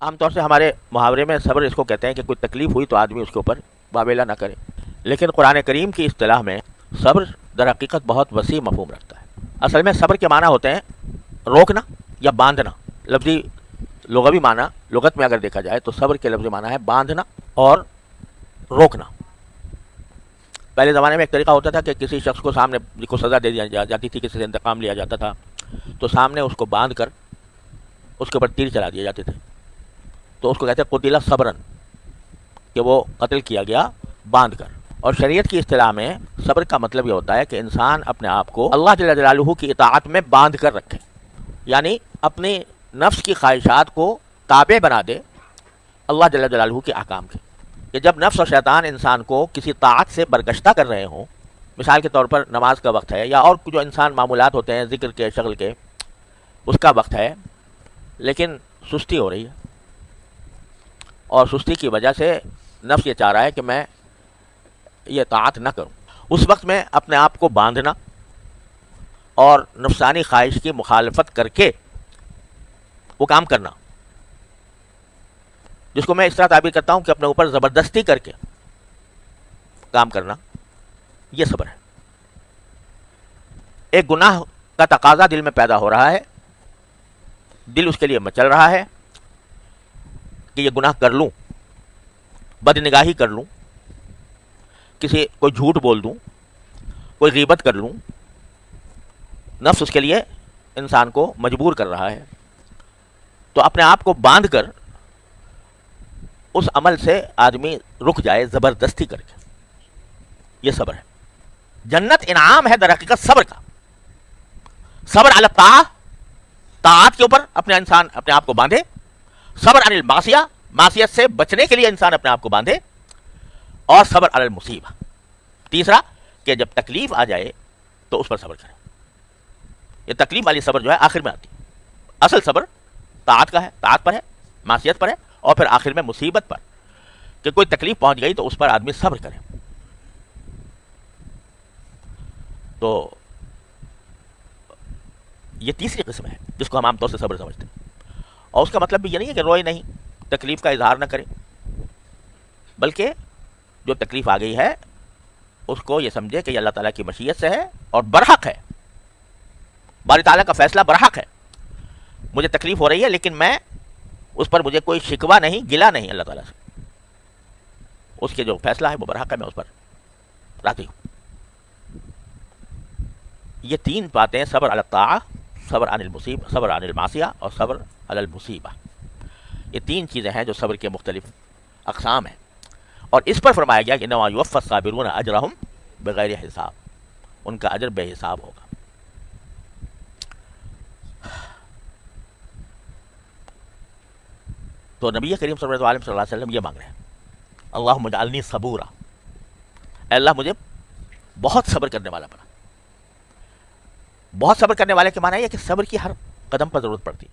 عام طور سے ہمارے محاورے میں صبر اس کو کہتے ہیں کہ کوئی تکلیف ہوئی تو آدمی اس کے اوپر واویلا نہ کرے، لیکن قرآن کریم کی اصطلاح میں صبر در حقیقت بہت وسیع مفہوم رکھتا ہے۔ اصل میں صبر کے معنی ہوتے ہیں روکنا یا باندھنا۔ لفظی لغوی معنی، لغت میں اگر دیکھا جائے تو صبر کے لفظی معنی ہے باندھنا اور روکنا۔ پہلے زمانے میں ایک طریقہ ہوتا تھا کہ کسی شخص کو سامنے کو سزا دے دیا جاتی تھی، کسی سے انتقام لیا جاتا تھا، تو سامنے اس کو باندھ کر اس کے اوپر تیر چلا دیے جاتے تھے، تو اس کو کہتے ہیں قتل صبرن، کہ وہ قتل کیا گیا باندھ کر۔ اور شریعت کی اصطلاح میں صبر کا مطلب یہ ہوتا ہے کہ انسان اپنے آپ کو اللہ جل جلالہ کی اطاعت میں باندھ کر رکھے، یعنی اپنی نفس کی خواہشات کو تابع بنا دے اللہ جل جلالہ کے احکام کے، کہ جب نفس اور شیطان انسان کو کسی طاعت سے برگشتہ کر رہے ہوں، مثال کے طور پر نماز کا وقت ہے یا اور جو انسان معمولات ہوتے ہیں ذکر کے شغل کے، اس کا وقت ہے، لیکن سستی ہو رہی ہے، اور سستی کی وجہ سے نفس یہ چاہ رہا ہے کہ میں یہ طاعت نہ کروں، اس وقت میں اپنے آپ کو باندھنا اور نفسانی خواہش کی مخالفت کر کے وہ کام کرنا، جس کو میں اس طرح تعبیر کرتا ہوں کہ اپنے اوپر زبردستی کر کے کام کرنا، یہ صبر ہے۔ ایک گناہ کا تقاضا دل میں پیدا ہو رہا ہے، دل اس کے لیے مچل رہا ہے کہ یہ گناہ کر لوں، بد نگاہی کر لوں، کوئی جھوٹ بول دوں، کوئی غیبت کر لوں، نفس اس کے لیے انسان کو مجبور کر رہا ہے، تو اپنے آپ کو باندھ کر اس عمل سے آدمی رک جائے زبردستی کر کے، یہ صبر ہے۔ جنت انعام ہے در حقیقت صبر کا، صبر علی الطاعہ، طاعت کے اوپر انسان اپنے آپ کو باندھے، صبر عن المعصیہ، معصیت سے بچنے کے لیے انسان اپنے آپ کو باندھے، اور صبر علی المصیبہ، تیسرا کہ جب تکلیف آ جائے تو اس پر صبر کرے۔ یہ تکلیف والی صبر جو ہے آخر میں آتی ہے، اصل صبر طاعت کا ہے، طاعت پر ہے، معصیت پر ہے، اور پھر آخر میں مصیبت پر، کہ کوئی تکلیف پہنچ گئی تو اس پر آدمی صبر کرے۔ تو یہ تیسری قسم ہے جس کو ہم عام طور سے صبر سمجھتے ہیں، اور اس کا مطلب بھی یہ نہیں ہے کہ روئے نہیں، تکلیف کا اظہار نہ کرے، بلکہ جو تکلیف آ گئی ہے اس کو یہ سمجھے کہ یہ اللہ تعالیٰ کی مشیت سے ہے اور برحق ہے، باری تعالیٰ کا فیصلہ برحق ہے، مجھے تکلیف ہو رہی ہے لیکن میں اس پر مجھے کوئی شکوہ نہیں، گلہ نہیں اللہ تعالیٰ سے، اس کے جو فیصلہ ہے وہ برحق ہے، میں اس پر راضی ہوں۔ یہ تین باتیں، صبر علی الطاعہ، صبر عن المصیبہ، صبر عن المعصیہ، اور صبر علی المصیبہ، یہ تین چیزیں ہیں جو صبر کے مختلف اقسام ہیں، اور اس پر فرمایا گیا کہ انما یوفی الصابرون اجرہم بغیر حساب، ان کا اجر بے حساب ہوگا۔ تو نبی کریم صلی اللہ علیہ وسلم یہ مانگ رہے ہیں، اللہم اجعلنی صبورا، اے اللہ مجھے بہت صبر کرنے والا بنا۔ بہت صبر کرنے والے کے معنی یہ کہ صبر کی ہر قدم پر ضرورت پڑتی ہے،